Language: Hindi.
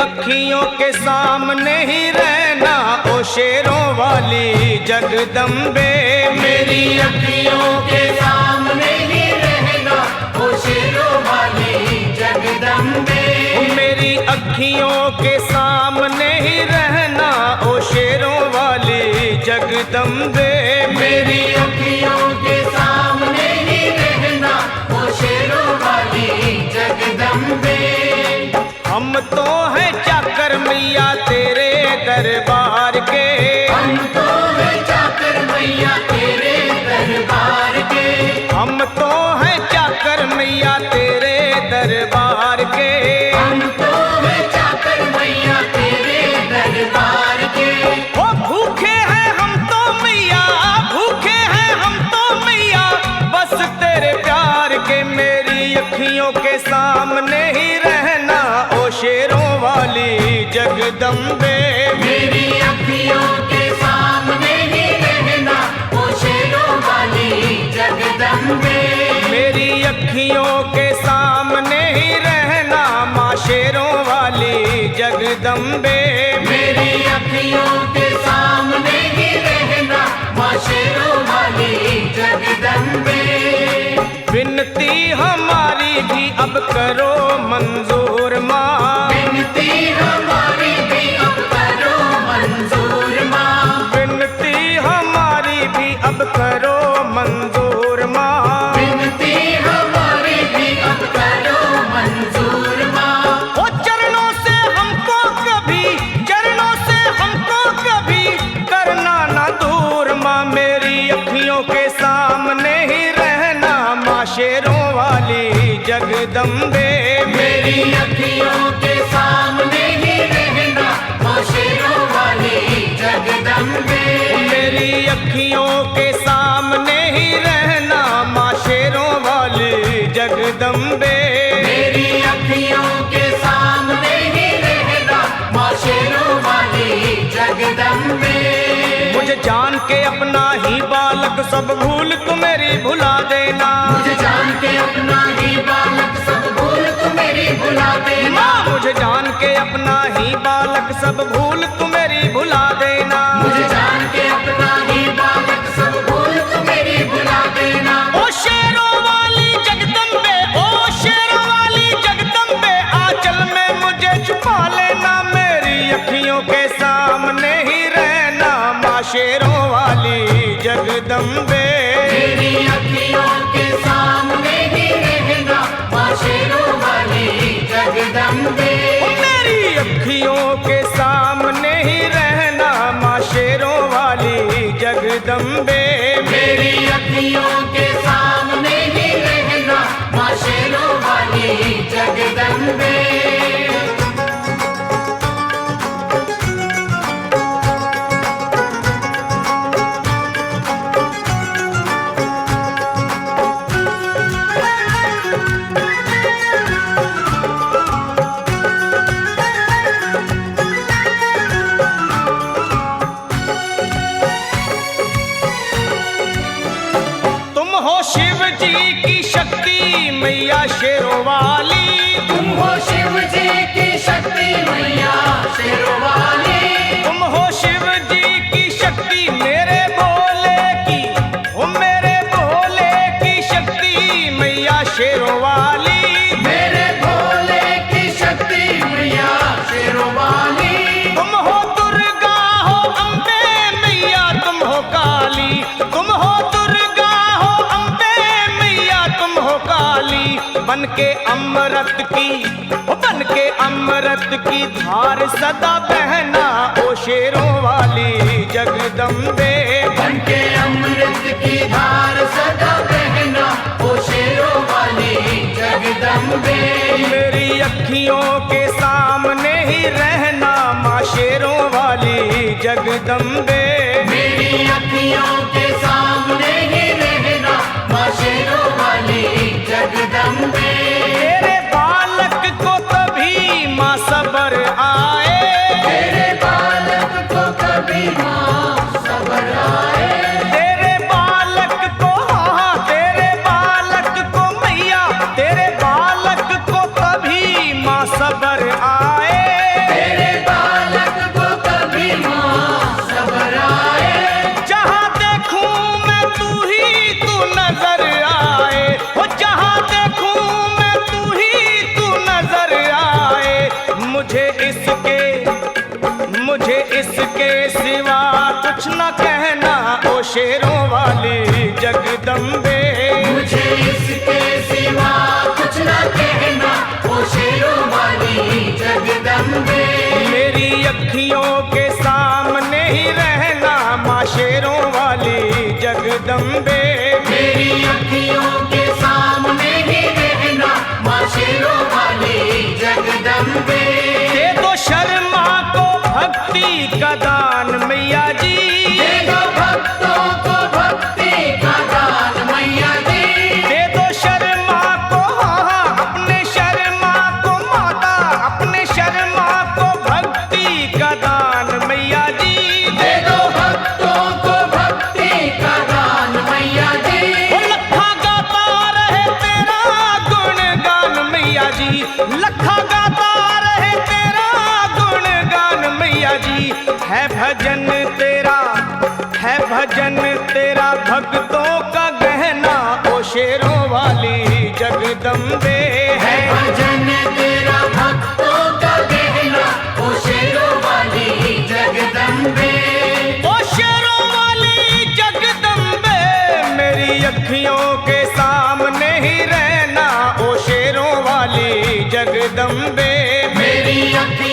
अखियों के सामने ही रहना ओ शेरों वाली जगदम्बे। मेरी अखियों के सामने ही रहना ओ शेरों वाली जगदम्बे। मेरी अखियों के सामने ही रहना ओ शेरों वाली जगदम्बे। मेरी अखियों के सामने ही रहना ओ शेरों वाली जगदम्बे। हम तो हैं चाकर मैया तेरे दरबार के। हम तो हैं चाकर मैया तेरे दरबार के। हम तो हैं चाकर मैया तेरे दरबार के। हम तो हैं चाकर मैया तेरे दरबार के। ओ भूखे हैं हम तो मैया, भूखे हैं हम तो मैया बस तेरे प्यार के। मेरी अखियों के सामने ही रहना ओ शेरों वाली जगदम्बे। मेरी अखियों के सामने ही रहना ओ शेरों वाली जगदम्बे। मेरी अखियों के सामने ही रहना माँ शेरों वाली जगदम्बे। मेरी अखियों के सामने ही रहना माँ शेरों वाली जगदम्बे। विनती हमारी भी अब करो मंजूर माँ। विनती हमारी भी अब करो मंजूर माँ। विनती हमारी भी अब करो मंजूर माँ। विनती हमारी भी अब करो मंजूर माँ। ओ चरणों से हमको कभी, चरणों से हमको कभी करना ना दूर माँ। मेरी अखियों के सामने ही रहना माँ शेरों वाली जगदम्बे। मेरी अखियों के सामने ही रहना माँ शेरों वाली जगदम्बे। मेरी अखियों के सामने ही रहना माँ शेरों वाली जगदम्बे। मेरी अखियों के सामने ही रहना माँ शेरों वाली जगदम्बे। मुझे जान के अपना ही बालक सब भूल तू मेरी भुला देना। मुझे जान के अपना ही बालक सब भूल तू मेरी भुला देना। माँ मुझे जान के अपना ही बालक सब भूल तू मेरी भुला देना। मुझे जान के अपना ही बालक सब भूल तू मेरी भुला देना। ओ शेरों वाली जगदम्बे, ओ शेरों वाली जगदम्बे आंचल में मुझे छुपा लेना। मेरी अखियों के सामने ही रहना माँ शेरों वाली जगदम्बे। मेरी अखियों के सामने ही रहना माँ शेरों वाली जगदम्बे। मेरी अखियों के सामने ही रहना माँ शेरों वाली जगदम्बे। मेरी अखियों के सामने ही रहना माँ शेरों वाली जगदम्बे। शिव जी की शक्ति मैया शेरों वाली। तुम हो शिव जी की शक्ति मैया शेरों वाली। तुम हो शिव जी की शक्ति मेरे भोले की, ओ मेरे भोले की शक्ति मैया शेरों वाली। मेरे भोले की शक्ति मैया शेरों वाली। तुम हो दुर्गा हो अम्बे मैया तुम हो काली। तुम हो दुर्गा हो अम्बे मैया तुम हो काली। बन के अमृत की, बन के अमृत की धार सदा बहना ओ शेरों वाली जगदम्बे। बन के अमृत की धार सदा बहना ओ शेरों वाली जगदम्बे। मेरी अखियों के सामने ही रहना माँ शेरों वाली जगदम्बे। मेरी अखियों के सामने ही रहना माँ शेरों वाली जगदम्बे। तेरे बालक को तभी माँ सबर आए। तेरे बालक को कभी माँ सबर आए। तेरे बालक को, हाँ तेरे बालक को मैया, तेरे बालक को कभी माँ सबर आए। मुझे इसके सिवा कुछ न कहना ओ शेरों वाली जगदम्बे। मुझे इसके सिवा कुछ न कहना ओ शेरों वाली जगदम्बे। मेरी अखियों के सामने ही रहना माँ शेरों वाली जगदम्बे। मेरी अखियों के सामने ही रहना माँ शेरों वाली जगदम्बे। दे दो शर्मा को भक्ति का दान मैया जी। दे दो भक्तों को भक्ति का दान मैया जी। दे दो शर्मा को अपने शर्मा को माता, अपने शर्मा को भक्ति का दान मैया जी। दे दो भक्तों को भक्ति का दान मैया जी। वो लखा गाता रहे तेरा गुणगान मैया जी। लखा गाता रहे तेरा गुणगान मैया जी। है भजन तेरा, है भजन तेरा भक्तों का गहना ओ शेरों वाली जगदम्बे। है भजन तेरा भक्तों का गहना ओ शेरों वाली जगदम्बे। ओ शेरों वाली जगदम्बे मेरी अखियों के सामने ही रहना ओ शेरों वाली जगदम्बे। मेरी अखियों